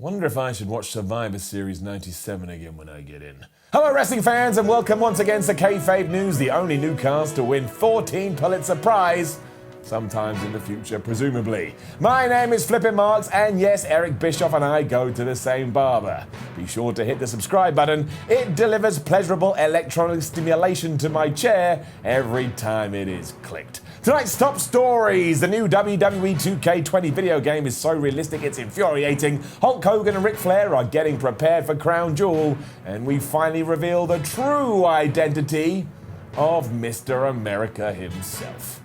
Wonder if I should watch Survivor Series 97 again when I get in. Hello wrestling fans and welcome once again to Kayfabe News, the only new cast to win 14 Pulitzer Prize. Sometime in the future, presumably. My name is Flippin' Marks, and yes, Eric Bischoff and I go to the same barber. Be sure to hit the subscribe button. It delivers pleasurable electronic stimulation to my chair every time it is clicked. Tonight's top stories. The new WWE 2K20 video game is so realistic it's infuriating. Hulk Hogan and Ric Flair are getting prepared for Crown Jewel, and we finally reveal the true identity of Mr. America himself.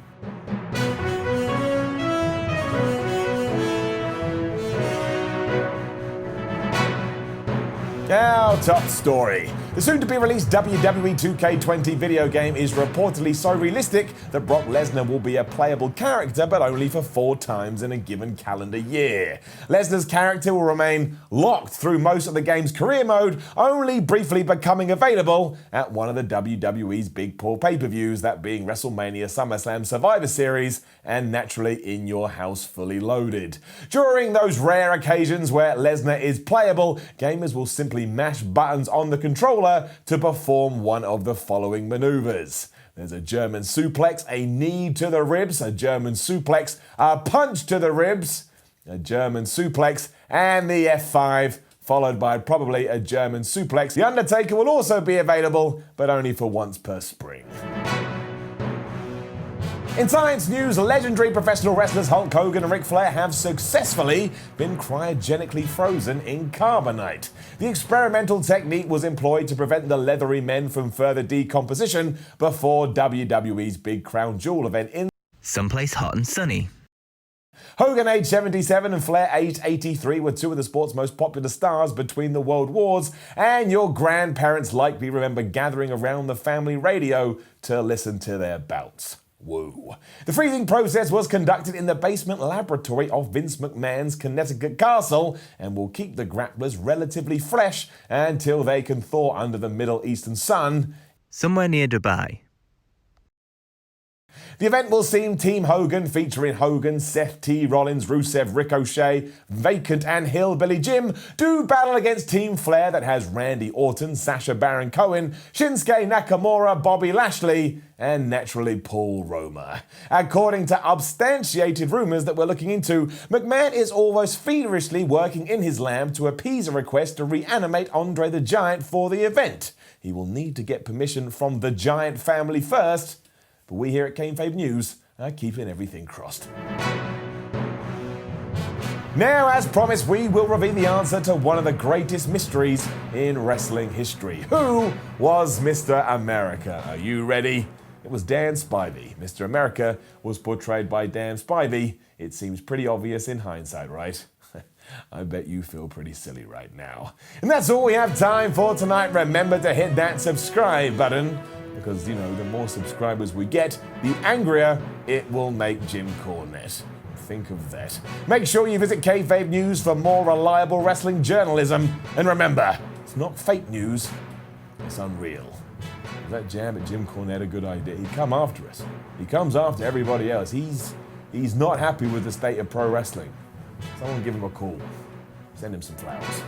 Our top story. The soon-to-be-released WWE 2K20 video game is reportedly so realistic that Brock Lesnar will be a playable character, but only for 4 times in a given calendar year. Lesnar's character will remain locked through most of the game's career mode, only briefly becoming available at one of the WWE's big pool pay-per-views, that being WrestleMania, SummerSlam, Survivor Series, and naturally in your house fully loaded. During those rare occasions where Lesnar is playable, gamers will simply mash buttons on the controller to perform one of the following maneuvers. There's a German suplex, a knee to the ribs, a German suplex, a punch to the ribs, a German suplex, and the F5, followed by probably a German suplex. The Undertaker will also be available, but only for once per spring. In science news, legendary professional wrestlers Hulk Hogan and Ric Flair have successfully been cryogenically frozen in carbonite. The experimental technique was employed to prevent the leathery men from further decomposition before WWE's big Crown Jewel event in someplace hot and sunny. Hogan, age 77, and Flair, age 83, were two of the sport's most popular stars between the world wars, and your grandparents likely remember gathering around the family radio to listen to their bouts. Woo. The freezing process was conducted in the basement laboratory of Vince McMahon's Connecticut castle and will keep the grapplers relatively fresh until they can thaw under the Middle Eastern sun somewhere near Dubai. The event will see Team Hogan featuring Hogan, Seth T. Rollins, Rusev, Ricochet, Vacant, and Hillbilly Jim do battle against Team Flair that has Randy Orton, Sacha Baron Cohen, Shinsuke Nakamura, Bobby Lashley, and naturally Paul Roma. According to substantiated rumors that we're looking into, McMahon is almost feverishly working in his lab to appease a request to reanimate Andre the Giant for the event. He will need to get permission from the Giant family first, but we here at Kayfabe News are keeping everything crossed. Now, as promised, we will reveal the answer to one of the greatest mysteries in wrestling history. Who was Mr. America? Are you ready? It was Dan Spivey. Mr. America was portrayed by Dan Spivey. It seems pretty obvious in hindsight, right? I bet you feel pretty silly right now. And that's all we have time for tonight. Remember to hit that subscribe button, because, the more subscribers we get, the angrier it will make Jim Cornette. Think of that. Make sure you visit Kayfabe News for more reliable wrestling journalism. And remember, it's not fake news, it's unreal. Is that jab at Jim Cornette a good idea? He'd come after us. He comes after everybody else. He's not happy with the state of pro wrestling. Someone give him a call. Send him some flowers.